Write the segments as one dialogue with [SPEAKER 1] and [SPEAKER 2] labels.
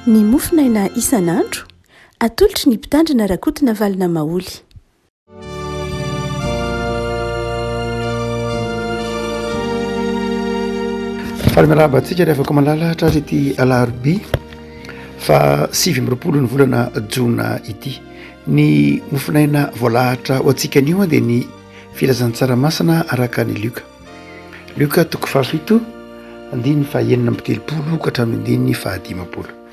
[SPEAKER 1] ny mofinaina isan'andro atolotry ny mpitandrina rakotina valina maoly.
[SPEAKER 2] Faly-miarahaba antsika rehefa ko malalahatra azy ity alarobia fa 7 ny volana jona ity. Ny mofinaina voalahatra ho antsika anio dia ny filazan-tsaramasina araka ny Luka toko fahafito andiny fa 9:30 ka hatramin'ny 15.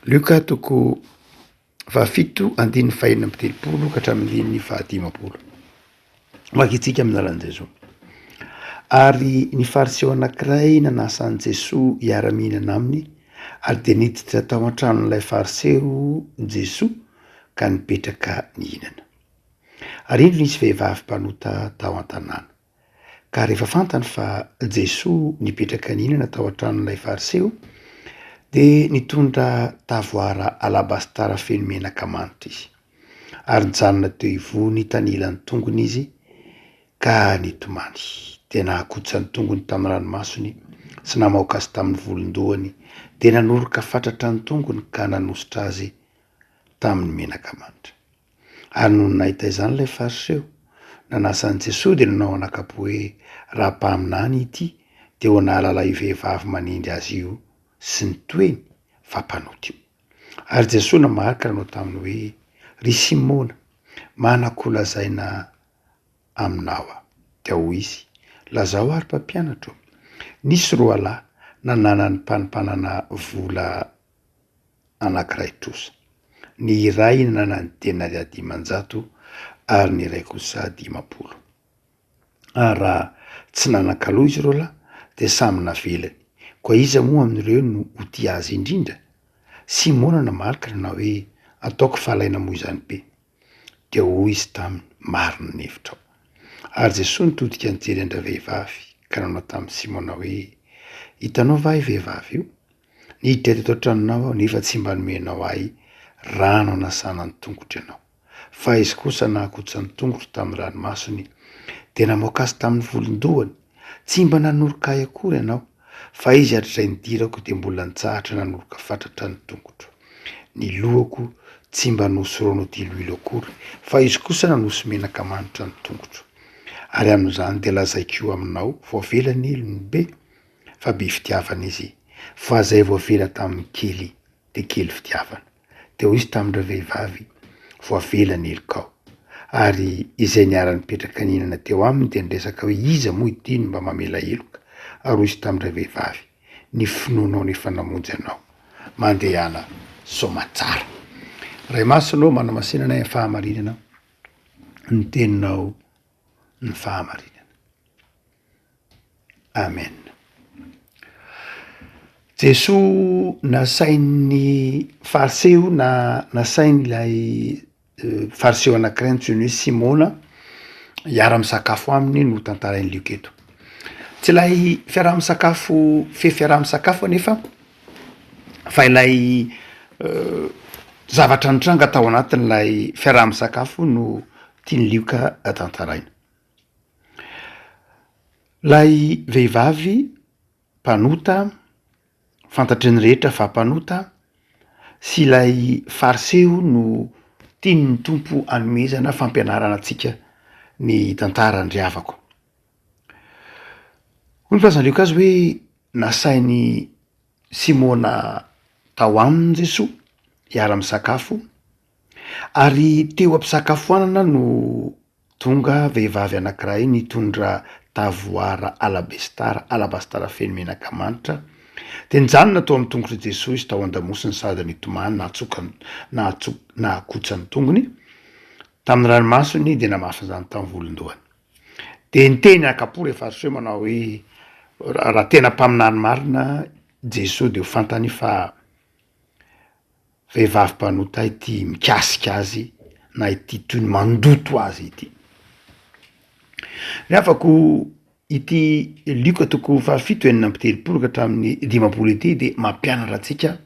[SPEAKER 2] Luka toko fahafito andiny fa 9:30 ka hatramin'ny 15. Makitsika amin'ny anaran'i Jesosy. Ary ny fariseo anankiray nanasany Jesosy hiara-mihinana aminy, ary dia niditra tao an-tranon'ilay fariseo Jesosy ka nipetraka nihinana. Ary indro nisy vehivavy mpanota tao an-tanàna. Ka rehefa fantany fa Jesosy nipetraka nihinana tao an-tranon'ilay fariseo, dia nitondra tavoara alabastara feno menaka manitra izy, ary nijanona teo ivony tanilany tongony izy ka nitomany. Dia nahakotra ny tongony tamin'ny ranomasony sy namaoka azy tamin'ny volondohany, dia nanoroka fatratra ny tongony ka nanositra azy tamin'ny menaka manitra. Ary noho nahita izany ilay fariseo nanasany Jesosy, dia nanao anakapo hoe raha mpaminany ity dia ho nahalala io vehivavy manindry azy io sy ny toeny fa mpanoty io. Ary Jesosy namarika nanao taminy hoe, ry Simona, manako lazaina aminao aho. Dia hoy izy, lazao ary mpampianatra, nisy 2 lahy nananany mpanipanana vola anankiray trosa. Ny iray nananany denary 500 ary ny iray kosa 50. Ary raha tsy nanan-kaloha izy 2 lahy dia samy navelany. Koa iza moa amin'ireo no ho tia azy indrindra? Simona namarika nanao hoe, ataoko falaina moa izany be. Dia hoy izy taminy, marina ny hevitrao. Ary Jesosy nitodika nijery andra vehivavy ka nanao tamin'ny Simona hoe, hitanao va io vehivavy io? Niditra teto an-tranonao aho nefa tsy mba nomenao ahy rano hanasana ny tongotra ianao. Fa izy kosa nahakotra ny tongotra tamin'ny ranomasony dia namoaka azy tamin'ny volondohany. Tsy mba nanoroka ahy akory ianao, fa izy hatrizay nidirako dia mbola nitsahatra nanoroka fatratra ny tongotra. Ny lohako tsy mba nosorono diloilo akory, fa izy kosa nanosy menaka manitra ny tongotra. Ary amin'izany dia lazaiko aminao, voavela ny elony be, fa be fitiavana izy, fa zay voavela tamin'ny kely dia kely fitiavana. Dia hoy izy tamin'ireo vehivavy, voavela ny elokao. Ary izay niara-nipetraka nihinana teo aminy dia niresaka hoe, iza moa ity no mba mamela eloka? Ary hoy izy tamin'ireo vehivavy, ny finoanao nefa namonjy anao, mandehana soamatsara. Ray masonao manamasinana ny fahamarinana, ny teninao ny fahamarinana. Amen. Jesosy nasain'ny fariseo nasain'ilay fariseo anankiray antsoiny hoe Simona hiara-misakafo aminy no tantarain'ny Luka eto. Tsy ilay fiaraha-misakafo fiaraha-misakafo anefa fa ilay zavatra nitranga tao anatin'ilay fiaraha-misakafo no tiany Luka tantaraina. Lay vehivavy mpanota, fantatry ny rehetra fa mpanota, sy ilay fariseo no tiany ny tompo hanomezana fampianarana antsika ny tantara andriavako. Hoy ny filazan'ny Luka azy hoe nasainy Simona tao aminy Jesosy hiara-misakafo, ary teo am-pisakafoanana no tonga vehivavy anankiray nitondra tavoara alabastara feno menaka manitra, dia nijanona tao amin'ny tongotra Jesosy izy tao an-damosiny sady nitomany nahakotra ny tongony tamin'ny ranomasony dia namafy izany tamin'ny volondohany. Dia niteny akapo rehefa fariseo manao hoe, raha tena mpaminany marina Jesosy dia ho fantany fa vehivavy mpanota ity mikasika azy na ity toy ny mandoto azy ity. Ny afako ity Luka toko fahafito 9:30 ka hatramin'ny 15 ity dia mampianatra antsika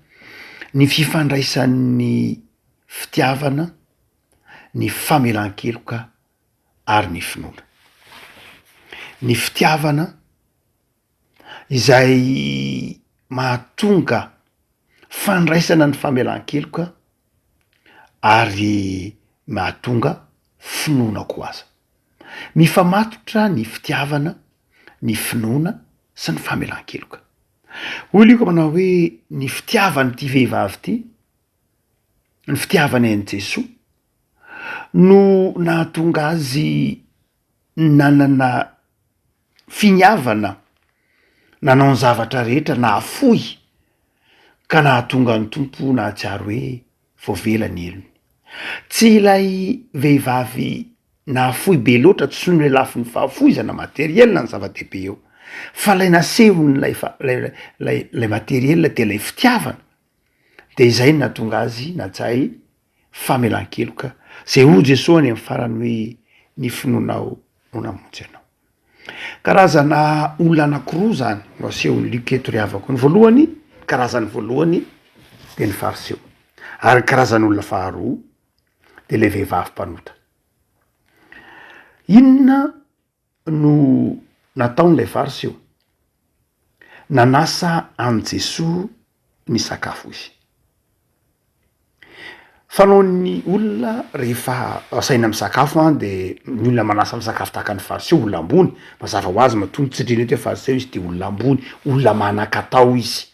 [SPEAKER 2] ny fifandraisan'ny fitiavana, ny famelan-keloka ary ny finoana. Ny fitiavana izay mahatonga fandraisana ny famelan-keloka ary mahatonga finoana ko aza, mifamatotra ny fitiavana, ny finoana sy ny famelan-keloka. Olo io ko manao hoe ny fitiavany ty vehivavy ty, ny fitiavany an' Jesoa no nahatonga azy nanana finiavana, nanao ny zavatra rehetra nahafoy ka nahatonga ny tompo nahatsiaro hoe voavela ny elony. Tsy ilay vehivavy nahafoy be loatra tsy no le lafi ny fahafoizana materielina ny zava-dehibe eo, fa lay nasehony lay materielina de lay fitiavana, de izay no nahatonga azy natsay famelan-keloka zay ho Jesosy any amin'ny farany hoe ny finoanao no namonjy anao. Karazana olona anankiroa zany no asehony liketo riavako. Ny voalohany, karazany voalohany de ny fariseo, ary karazany olona faharoa de le vehivavy mpanota. Inona no nataon'lay fariseo? Nanasa an' Jesosy ny sakafo izy. Fanaon'ny olona rehefa asaina misakafo de ny olona manasa misakafo tahaka ny fariseo olona ambony, mazava ho azy matonga tsidrena eto hoe fariseo izy de olona ambony, olona manan-katao izy.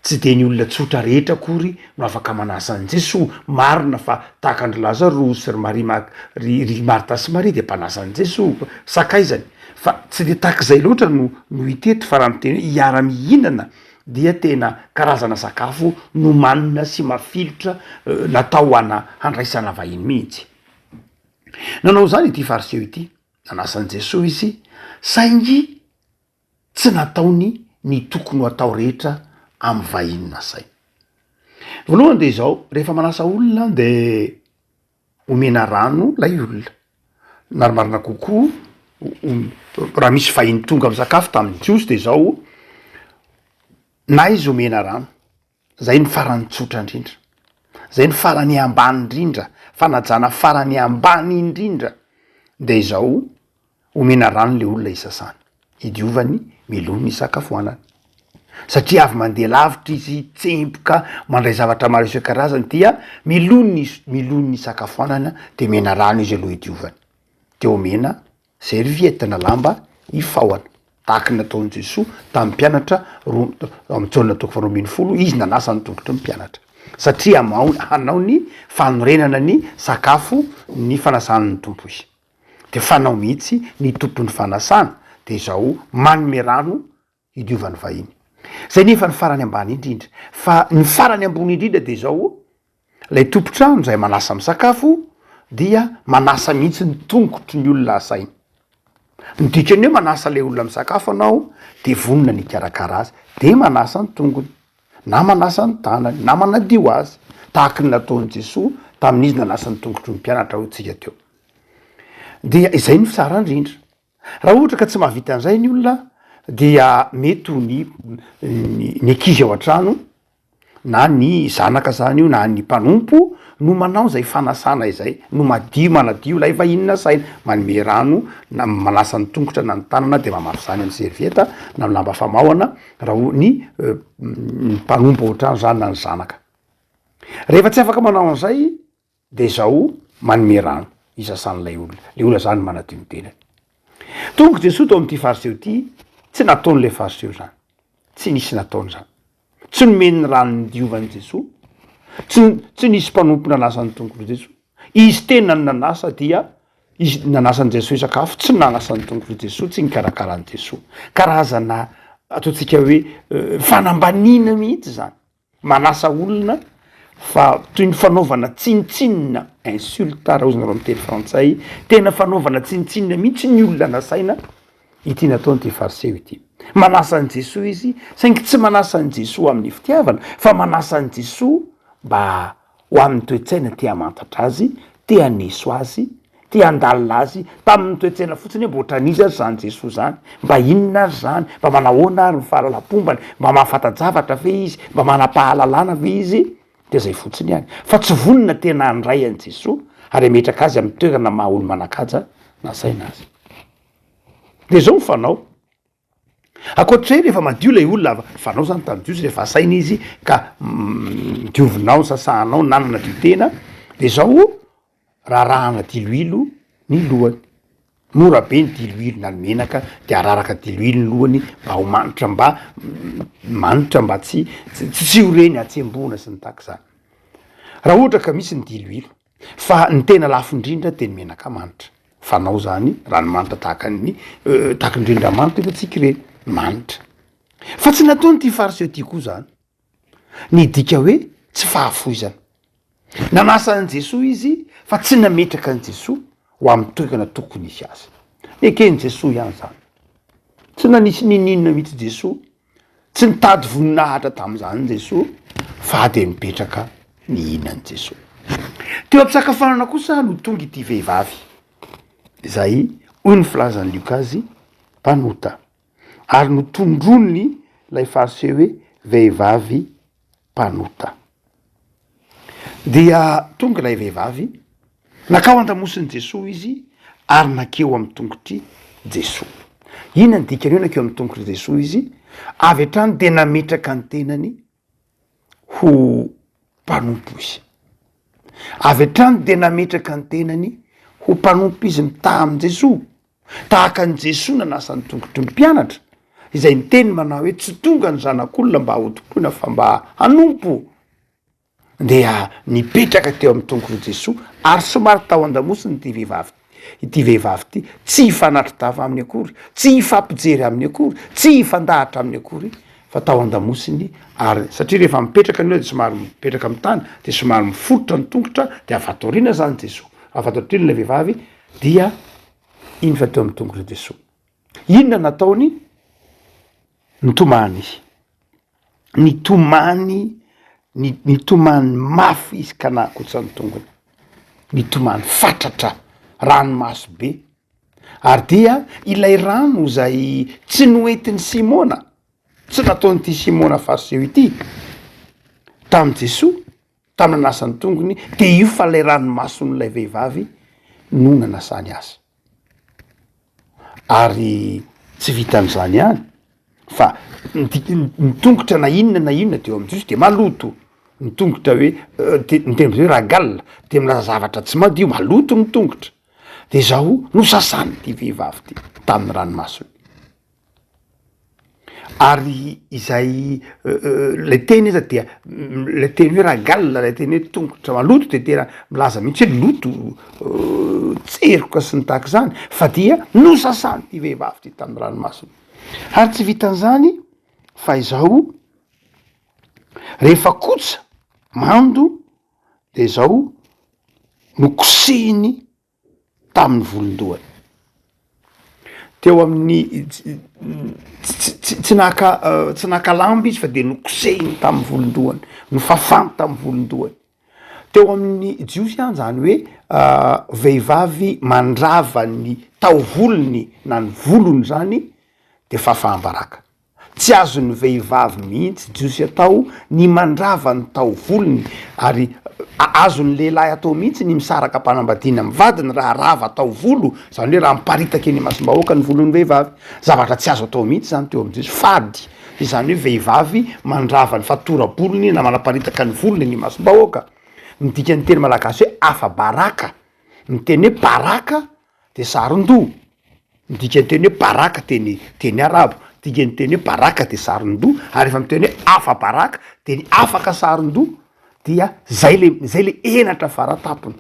[SPEAKER 2] Tsy de ny olona tsotra rehetra akory no afaka manasa an' Jesosy. Marina fa tahaka andry Lazarosy sy ry Marta sy Maria de mpanasa an' Jesosy sakaizany, fa tsy de tahak'izay loatra no hiteto fa raha miteny hoe hiara-mihinana dia tena karazana sakafo no manina sy mafilotra natao handraisana vahiny mihitsy. Nanao zany ity fariseo ity, nanasa an' Jesosy izy, saingy tsy nataony ny tokony ho atao rehetra amy vahiny nasainy. Voalohany de izao, rehefa manasa olona de omena rano lay olona, narimarina kokoa raha misy vahiny tonga amy sakafo tamin'ny jiosy de izao, na izy omena rano, zay ny farany tsotra indrindra, zay ny farany ambany indrindra, fanajana farany ambany indrindra, de izao omena rano le olona isasany, idiovany milony isakafoanany. Satria avy mandeha lavitra izy, tsempoka mandray zavatra maro isan-karazany dia milony isakafoanana de mena rano izy aloha idiovany, de omena serviette na lamba ifaoana, tahaka ny nataon'i Jesosy tamin'ny mpianatra amin'ny taona toko faharoa ambin'ny folo, izy nanasa ny tongotry ny mpianatra, satria hanao ny fanorenana ny sakafo ny fanasan'ny tompo izy. De fanao mihitsy ny tompon'ny fanasana de izao manome rano idiovany vahiny. Zay nefa ny farany ambany indrindra, fa ny farany ambony indrindra de izao lay tompotrano zay manasa amy sakafo dia manasa mihitsy ny tongotry ny olona asainy. Ny dikany hoe manasa le olona amy sakafo anao de vonona ny karakara azy, de manasa ny tongony, na manasa ny tanany, na manadio azy, tahaka ny nataon'i Jesosy tamin'izy nanasa ny tongotry ny mpianatra hotsika teo. Dia izay ny fisara indrindra. Raha ohatra ka tsy mahavita an'izay ny olona dia mety ny ankizy ao an-trano na ny zanaka zany io na ny mpanompo no manao zay fanasana izay, no manadio lay vahinina saina, manome rano na manasa ny tongotra na ny tanana de mamafy zany amin'ny servieta na lamba famahoana raha ny mpanompo ao an-trano zany na ny zanaka. Rehefa tsy afaka manao an'izay de izao manome rano isasan'lay olona, le olona zany manadio ny tenany. Tonga Jesosy tao amin'ity fariseo ity, tsy nataon'le fariseo zany, tsy nisy nataony zany, tsy nomeny ny rano nidiovan'i Jesosy, tsy nisy mpanompo nanasa ny tongotry Jesosy. Izy tena ny nanasa dia izy nanasan'i Jesosy sakafo, tsy nanasa ny tongotry Jesosy, tsy nikarakaran'i Jesosy. Karazana ataontsika hoe fanambanina mihitsy zany, manasa olona fa toy ny fanaovana tsinitsinina, insulta raha ozanareo amin'ny teny frantsay, tena fanaovana tsinitsinina mihitsy ny olona nasaina ity nataon'ity fariseo ity. Manasa an' Jesosy izy, saingy tsy manasa an' Jesosy amin'ny fitiavana, fa manasa an' Jesosy mba ho amin'ny toe-tsaina tia mantatra azy, tia haneso azy, tia handalina azy tamin'ny toe-tsaina fotsiny hoe mba ohatranizy azy zany Jesosy zany, mba inona azy zany, mba manahoana ary ny fahalalam-pombany, mba mahafantajavatra ve izy, mba manam-pahalalana ve izy, de zay fotsiny ihany. Fa tsy vonona tena handray an' Jesosy ary ametraka azy amin'ny toerana maha olo manan-kaja nasaina azy. De zao ny fanao, akoatrizay rehefa madio lay olona fanao zany tamidiosy rehefa asaina izy ka diovinao sasahanao nanana dio tena de zao rarahana diloilo ny lohany mora be ny diloilo na ny menaka de araraka diloilo ny lohany mba ho manitra mba tsy horeny atsembona sy ny taky zany raha ohatra ka misy ny diloilo fa ny tena lafo indrindra de ny menaka manitra fanao zany ranomanitra tahaka indrindra manitra efatsika reny manitra fa tsy nataony ty fariseo ty koa zany ny dika hoe tsy fahafoizana nanasany Jesoa izy fa tsy nametraka an Jesoa ho amin'ny toekana tokony isy azy ekeny Jesoa ihany zany tsy nanisy nininona mihitsy Jesoa tsy nitady voninahitra tam'izany Jesoa fa de mipetraka ny inany Jesoa teo am-pisakafanana kosa no tonga ity vehivavy izay hoy ny filazan'ny Lukazy mpanota ary no tondrony lay fariseo hoe vehivavy mpanota dia tonga lay vehivavy nakao an-damosiny Jesoa izy ary nakeo amin'ny tongotry Jesoa ina ny dikany hoe nakeo amin'ny tongotry Jesoa izy avy hatrany de nametraka ny tenany ho mpanompo izy avy hatrany de nametraka ny tenany ho mpanompo izy mitaha amin' Jesoa tahaka ny Jesoa nanasany tongotry ny mpianatra izay ny teny manao hoe tsy tonga ny zanak'olona mba hotompoina fa mba hanompo dia nipetraka teo amin'ny tongotry Jesoa ary somary tao an-damosiny ity vehivavy ty tsy hifanatri-dava amin'ny akory tsy hifampijery amin'ny akory tsy hifandahatra amin'ny akory fa tao an-damosiny ary satria rehefa mipetraka ny hoe de somary mipetraka amin'ny tany de somary mifototra ny tongotra de avatoriana zany Jesoa avatoriana ilay vehivavy dia iny fa teo amin'ny tongotry Jesoa inona nataony nitomany nitomany mafy izy ka nakotsany tongony nitomany fatratra ranomaso be ary dia ilay rano zay tsy noentin'ny Simona tsy nataonyity Simona fariseo ity tam' Jesoa tamy nanasany tongony de io fa lay ranomason'lay vehivavy no nanasany azy ary tsy vitan'izany ihany fa nitongotra na inona de eo amin'ny Jesoa de maloto nitongotra hoe niteny hoe ragal de milaza zavatra tsy madio maloto nitongotra de zao no sasany ty vehivavy ty tamin'ny ranomasony ary izay le teny iza dia le teny hoe ragal le teny hoe tongotra maloto de tena milaza mihitsy hoe loto tseroka sy ny tahaky zany fa dia no sasany ty vehivavy ty tamin'ny ranomasony ary tsy vitan'izany fa izao rehefa kosa mando de zao no kosehiny tamin'ny volondohany teo amin'ny tsy naka lamba izy fa de no kosehiny tamin'ny volondohany no fafany tamin'ny volondohany teo amin'ny jiosy ihany zany hoe vehivavy mandrava ny taovolony na ny volony zany de fafahambaraka tsy azon'ny vehivavy mihitsy jiosy atao ny mandrava ny taovolony ary azon'ny lehilahy atao mihitsy ny misaraka mpanambadiana mivadiny raha rava taovolo zany hoe raha miparitaka eny masom-bahoaka ny volon'ny vehivavy zavatra tsy azo atao mihitsy zany teo amin'jiosy fady izany hoe vehivavy mandrava ny fatorabolony na manaparitaka ny volony eny masom-bahoaka midika ny teny malagasy hoe afa baraka ny teny hoe baraka de saron-doha midika ny teny hoe baraka teny arabo midika ny teny hoe baraka de saron-doha ary efa miteny hoe afa baraka de ny afaka saron-doha dia zay le enatra faratapony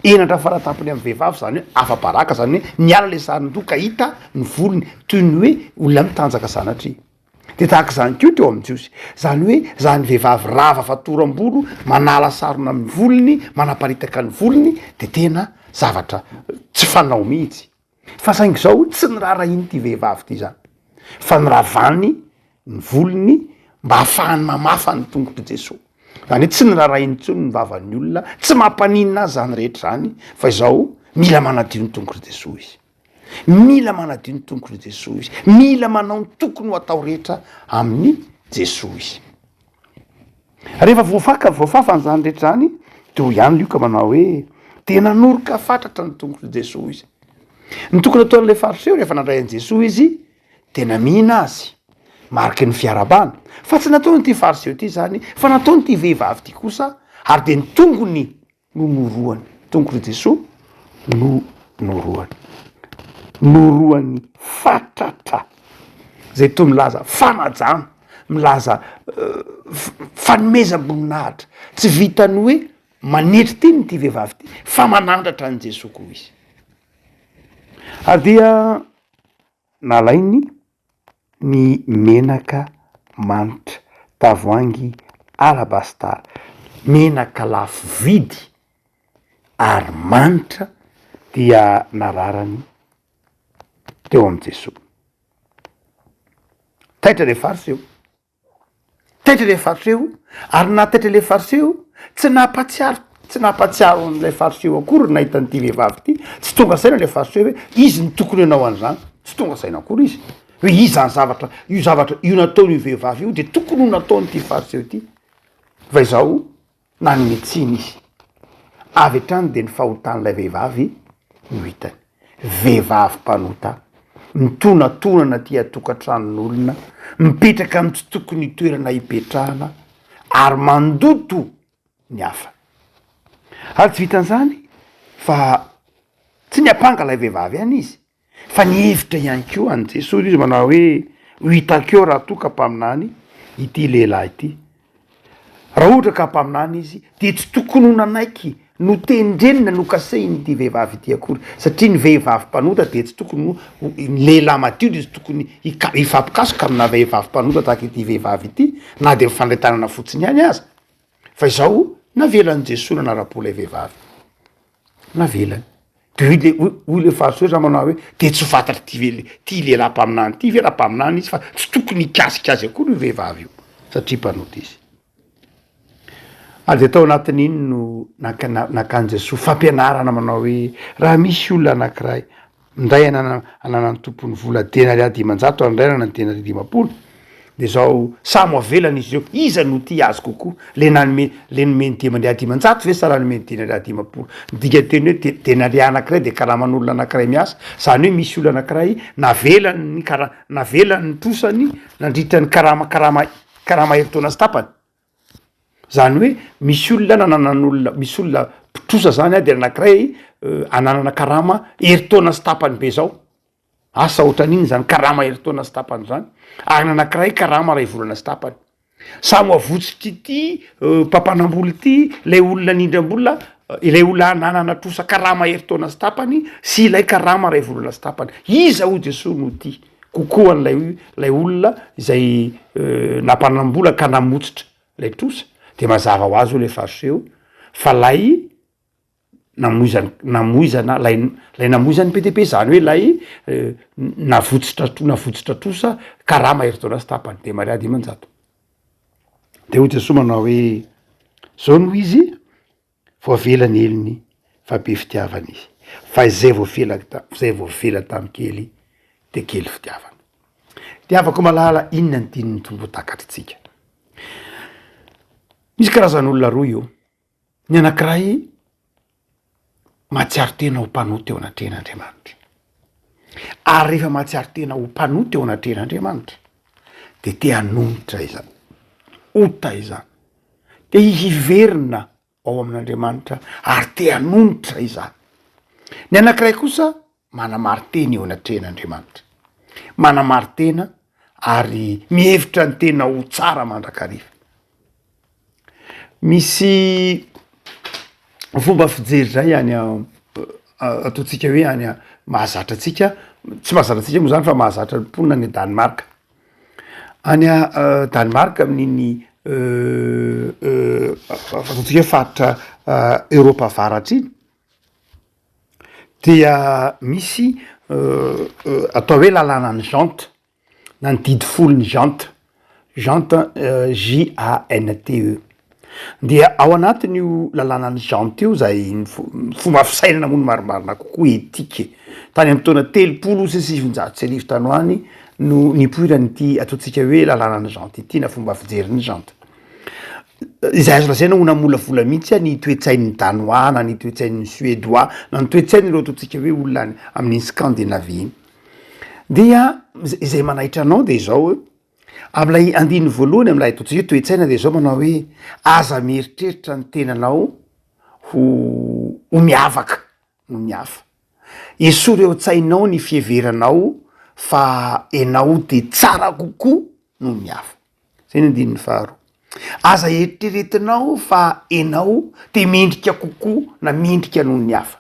[SPEAKER 2] amin'ny vehivavy zany hoe afa baraka zany hoe niala le saron-doha ka hita ny volony toy ny hoe olona mitanjaka sanatria de tahaka zany keo teo amin'ny jiosy zany hoe zany vehivavy rava fatoram-bolo manala sarona amin'ny volony manaparitaka ny volony de tena zavatra tsy fanao mihitsy fa saingy zao tsy ny rara iny ty vehivavy ty zany fa niravany ny volony mba hahafahany mamafa ny tongotry Jesoa zany hoe tsy ny rara iny tsony ny vavan'ny olona tsy mampaninina azy zany rehetra zany fa izao mila manadio ny tongotry Jesoa izy mila manadio ny tongotry Jesoa izy mila manao ny tokony ho atao rehetra amin'ny Jesoa izy rehefa voafafany rehetra zany de ho ihany lioka manao hoe tena noroka fatratra ny tongotry Jesoa izy ny tokony ataon'le fariseo rehefa nandray an' Jesoa izy tena mihina azy mariky ny fiarabana fa tsy nataony ty fariseo ty zany fa nataony ty vehivavy ty kosa ary de ny tongony no noroany tongony jesosy no noroany noroany fatratra zay to milaza fanajana milaza fanomezam-boninahitra tsy vitany hoe manetry teny ty vehivavy ty fa manandratra any jesosy koa izy ary dia nalainy ny menaka manitra tavoangy alabastara menaka lafo vidy ary manitra dia nararany teo am' jesosy taitra le fariseo taitra le fariseo ary na taitra le fariseo tsy nampatsiaro an'lay fariseo akory nahita nyty vehivavy ty tsy tonga saina le fariseo hoe izy ny tokony anao an'izany tsy tonga saina akory izy hoe iza ny zavatra io nataony io vehivavy io de tokony ho nataonyty fariseo ty fa izao nanymetsiny izy avy atrany de ny fahotan'lay vehivavy no hitany vehivavy mpanota mitonantonana ty atokantranon'olona mipetraka amy tsy tokony toerana hipetrahana ary mandoto ny hafa ary tsy vitan'zany fa tsy ny apanga lay vehivavy any izy fa nihevitra ihany keo any jesosy izy manao hoe ho hitakeo raha toka mpaminany ity lehilahy ity raha ohatra ka mpaminany izy de tsy tokony ho nanaiky no tendrenina no kasehiny ty vehivavy ity akory satria ny vehivavy mpanota de tsy tokony ny lehilahy madio de tsy tokony hifampikasoka amina vehivavy mpanota tahaky ity vehivavy ity na de mifandray-tanana fotsiny ihany aza fa izao navelany jesosy nanara-polay vehivavy navelany de hoy le fariseo za manao hoe de tsy ho fantatry ty lehilahy mpaminany ty ve raha mpaminany izy fa tsy tokony hikasiky azy akory io vehivavy io satria mpanota izy ary de tao anatin'iny no nakany jesosy fampianarana manao hoe raha misy olona anankiray ndray anana ny tompony vola denari dimanjato ary ndray anana ny denari dimapolo de zao samy avelana izy eo iza no ty azy kokoa le nomeny demandria dimanjato ve sa raha nomeny denari dimapolo midika teny hoe denari anankiray de karaha man'olona anankiray miasa zany hoe misy olona anankiray navelany ny trosany nandritra ny karama heritaona sy tapany zany hoe misy olona nananan'olona misy olona mpitrosa zany a de anankiray ananana karama heritaona sy tapany be zao asa ohatran'iny zany karama heritaona sy tapany zany ary nanankiray karama ray volana sy tapany samy avotsitry ity mpampanamboly ity lay olona nindram-bolona ilay olona nanana trosa karama heritaona sy tapany sy ilay karama ray volana sy tapany iza ho jesosy no ty kokoa an'lay olona izay nampanambola ka namotsitra lay trosa de mazava ho azy o le fariseo fa lay namoizana lay namoizany PDP zany hoe lay navotsitra trosa karama heritaona sy tapany de maria dimanjato de ho jesosy manao hoe zao no izy voavelany eliny fa be fitiavana izy fa zay voafela tamy kely de kely fitiavana de afaka malala inona ny tininy tombo takatritsika misy karazan'olona roa io ny anankiray matsiaro tena ho mpanoty eo anatrehan'Andriamanitra ary rehefa matsiaro tena ho mpanoty eo anatrehan'Andriamanitra de te hanomitra izany ota izany te hiverina ao amin'Andriamanitra ary te hanomitra izany ny anankiray kosa manamaritena eo anatrehan'Andriamanitra manamaritena ary mihevitra ny tena ho tsara mandrakariva misy fomba fijery zay any ataotsika hoe any mahazatra atsika tsy mahazatra atsika moa zany fa mahazatra mponina any Danemarka any Danemarka amin'iny ataotsika hoe faritra Eropa avaratra iny dia misy atao hoe lalàna ny jante na ny didy folo ny jante JANTE dia ao anatiny io lalàna ny jante io zay fomba fisainana mono marimarina kokoa etike tany amy taona 300 sy 700 tanoany no nipoiran'ity ataotsika hoe lalàna ny jante ity na fomba fijeriny jante izay azo lazaina ho namolavola mihitsy ny toetsain'ny danois na ny toetsain'ny suédois na ny toetsainy reo ataotsika hoe olona amin'ny Scandinavie dia izay manaitra anao de zao am'ilay andiny voalohany am'ilay totsika toetsaina de zao manao hoe aza mieritreritra ny tenanao ho miavaka no mihafa esory eo tsainao ny fieveranao fa enao de tsara kokoa no mihafa zay ny andininy faharoa aza eritreretinao fa enao de mendrika kokoa na mendrika noho ny hafa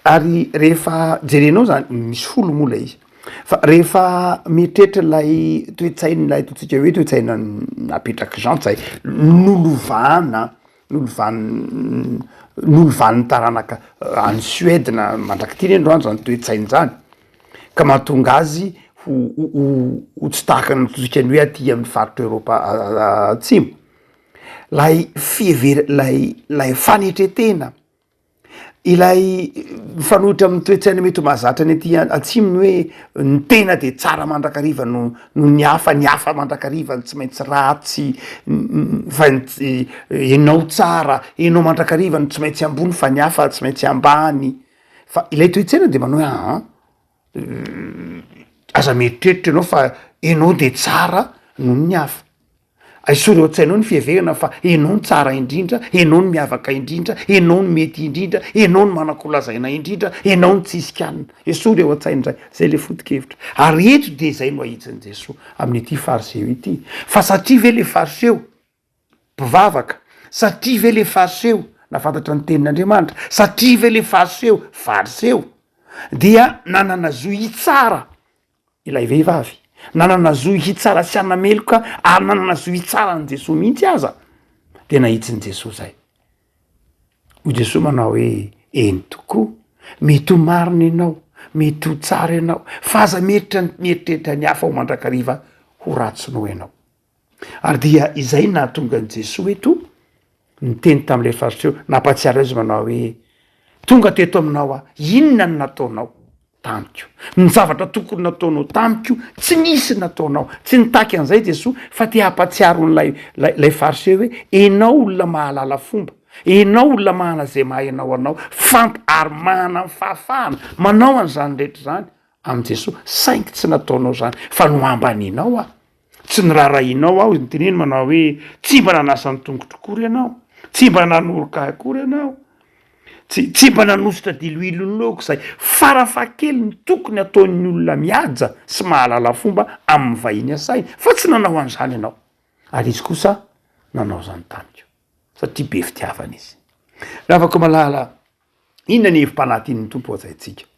[SPEAKER 2] ary rehefa jerenao zany misy folo mola izy fa rehefa mieritreritra lay toetsainy lay totsika hoe toetsaina napetraky jean zay nolovan'ny taranaka any Suède na mandraky ty androany zany toetsainy zany ka mahatonga azy ho tsy tahaka ny tosikany hoe aty amin'ny faritra Eropa atsimo lay lay fanetretena ilay mifanohitra amin'ny toetsaina mety ho mahazatra ny aty atsimony hoe ny tena de tsara mandrakariva no ny hafa mandrakariva tsy maintsy ratsy fa enao tsara enao mandrakariva no tsy maintsy ambony fa ny hafa tsy maintsy ambany fa ilay toetsaina de manao hoe aza mieritreritra anao fa enao de tsara noho ny hafa aisory eo tsainao ny fiaverana fa enao ny tsara indrindra enao ny miavaka indrindra enao ny mety indrindra enao ny manakolazaina indrindra enao ny tsisikanina esory eo an-tsain'zay zay le fotikevitra ary eto de zay no ahitsiny Jesosy amin'ity fariseo ity fa satria ve le fariseo mpivavaka satria ve le fariseo nafantatra ny tenin'Andriamanitra satria ve le fariseo dia nanana zo hitsara ilay vehivavy nanana zo hitsara sy anameloka ary nanana zo hitsara ny Jesosy mihitsy aza de nahitsiny Jesosy zay hoy Jesosy manao hoe eny tokoa mety ho marina ianao mety ho tsara ianao fa aza mieritreritra ny hafa ho mandrakariva ho ratsynao ianao ary dia izay nahatonga ny Jesosy eto nyteny tam'le fariseo nampatsiaro azy manao hoe tonga teto aminao inona ny nataonao tamiko ny zavatra tokony nataonao tamiko tsy nisy nataonao tsy nitaky an'izay Jesosy fa te hampatsiaro n'lay fariseo hoe enao olona mahalala fomba enao olona mahana zay mahay anao ary mahana ny fahafahana manao an'zany rehetra zany am' Jesosy saingy tsy nataonao zany fa no ambaninao tsy nirarahinao aho ny teneny manao hoe tsy mba nanasany tongotra akory ianao tsy mba nanoroka akory ianao tsy mba nanositra diloilonloko zay farafakely ny tokony ataon'ny olona miaja sy mahalala fomba amin'ny vahiny asainy fa tsy nanao an'izany ianao ary izy kosa nanao zany tamiko satria be fitiavana izy raha afaka malala inona ny hevim-panatin'ny tompo azaitsika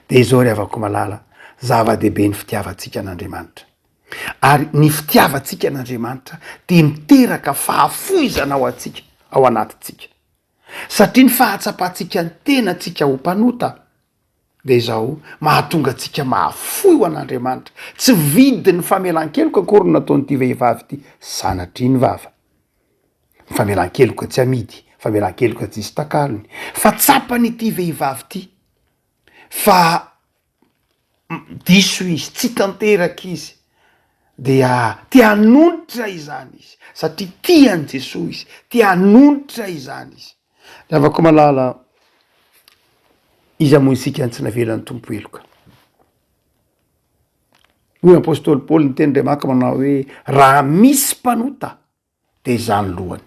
[SPEAKER 2] de izao ry afaka malala zava-dehibe ny fitiavantsika an'Andriamanitra ary ny fitiavantsika an'Andriamanitra de miteraka fahafoizana ao atsika ao anatitsika satria ny fahatsapantsika ny tena tsika ho mpanota de izao mahatonga atsika mahafoy ho an'Andriamanitra tsy vidy ny famelan-keloka akory nataon'ity vehivavy ity sanatria ny vava ny famelan-keloka tsy amidy famelan-keloka tsy isy takalony fa tsapany ity vehivavy ity fa diso izy tsy tanteraky izy dia tia hanonitra izany izy satria tiany Jesosy izy tia hanonitra izany izy avako malala izy amoy isika tsy navelan'ny tompo eloka hoy apôstôly Paoly ny teny ndray maka manao hoe raha misy mpanota de zany lohany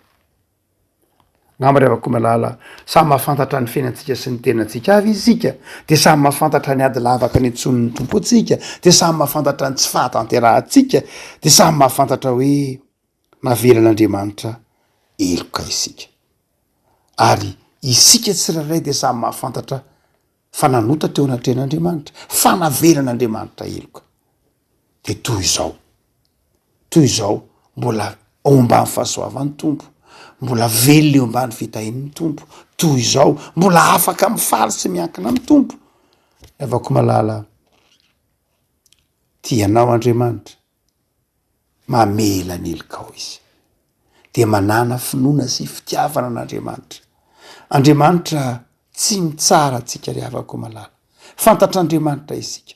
[SPEAKER 2] ngamba ry avako malala samy mahafantatra ny fiainantsika sy ny tenantsika avy izika de samy mahafantatra ny ady lavaka ny antson'ny tompo atsika de samy mahafantatra ny tsy fahatanterahantsika de samy mahafantatra hoe navelan'Andriamanitra eloka isika ary isika tsirairay de samy mahafantatra fa nanota teo anatren'Andriamanitra fa navelan'Andriamanitra eloka de toy izao mbola ao ambany fahasoavan'ny tompo mbola velona eo ambany fitahin'ny tompo toy izao mbola afaka mifaly sy miankina amin'ny tompo avako malala tianao Andriamanitra mamela ny elikao izy de manana finoana sy fitiavana an'Andriamanitra Andriamanitra tsy mitsara atsika ry havako malala fantatr'Andriamanitra isika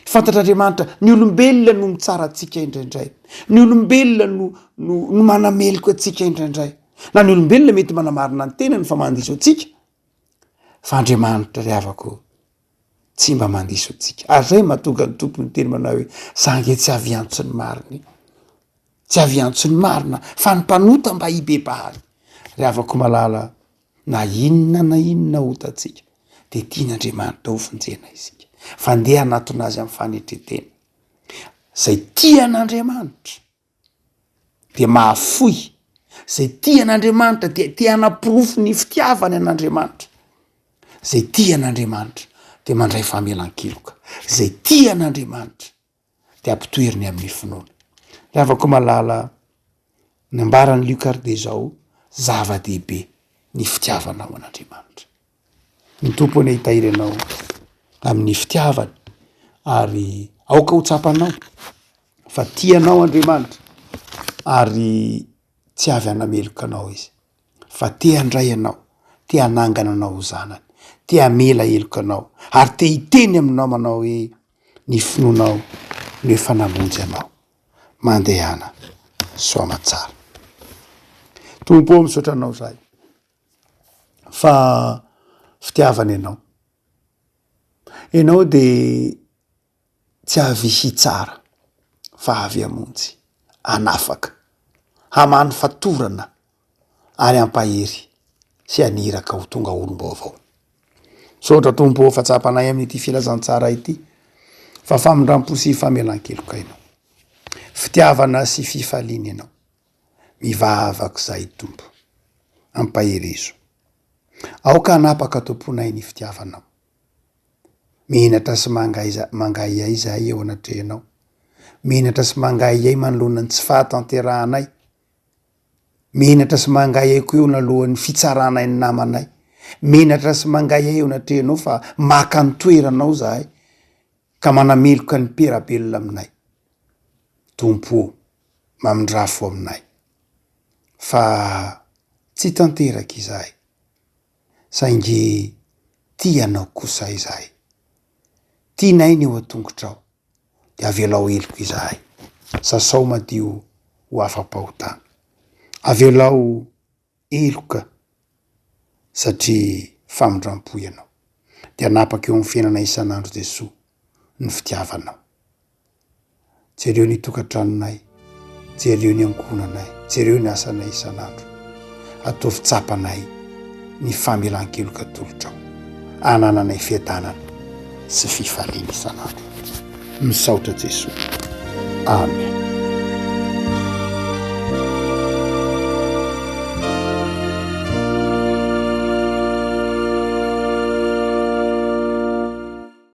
[SPEAKER 2] fantatr'Andriamanitra ny olombelona no mitsara atsika indraindray ny olombelona no manameliko atsika indraindray na ny olombelona mety manamarina ny tenany fa mandiso atsika fa Andriamanitra ry havako tsy mba mandiso atsika ary zay mahatonga ny tompony teny manao hoe zange tsy avy antso ny mariny tsy avy antso ny marina fa ny mpanota mba hibebahany ry avako malala na inona otatsika de tian'Andriamanitra ho fonjena isika fa ndeha anatona azy amin'ny fanetretena zay tian'Andriamanitra de mahafoy zay tian'Andriamanitra de tianapirofo ny fitiavany an'Andriamanitra zay tian'Andriamanitra de mandray famelan-keloka zay tian'Andriamanitra de ampitoeriny amin'ny finoana ry avako malala nambarany Liokarde zao zava-dehibe ny fitiavanao an'Andriamanitra ny tompony hitahiry anao amin'ny fitiavany ary aoka ho tsapanao fa tianao Andriamanitra ary tsy avy anameloka anao izy fa te handray anao te hanangana anao ho zanany te hamela heloka anao ary te hiteny aminao manao hoe ny finoanao no efa namonjy anao mandehana soa tsara tompo misaotra anao zay fa fitiavana ianao de tsy avy hitsara fa avy amonjy anafaka hamany fatorana ary ampahery sy aniraka ho tonga olom-baovao sotra tompo fa tsapanay amin'ity filazantsara ity fa famindrampo sy famelan-keloka ianao fitiavana sy fifaliana ianao mivavaka zay tompo ampaherezo aoka anapaka tomponay ny fitiavanao mihinatra sy mangay ay zahay eo anatrehanao mihinatra sy mangay ay manoloana ny tsy fahatanterahanay mihinatra sy mangay ay ko eo nalohan'ny fitsaranay ny namanay mihinatra sy mangay ay eo anatrehanao fa maka ny toeranao zahay ka manameloka ny perabelona aminay tompo mamindrafo aminay fa tsy tanteraka izahay saingy tianao kosa izahay tianay ny eo an-tongotrao de avelao eloko izahay sasao madio ho afa-pahotana avelao eloka satria famindrampo ianao de anapaka eo amin'ny fiainana isan'andro Jesoa ny fitiavanao jereo ny tokantranonay jereo ny ankonanay jereo ny asanay isan'andro ataovy tsapanay ny famelan-keloka tolotrao anananay fiadanana sy fifaliana isan'andro misaotra Jesoa amen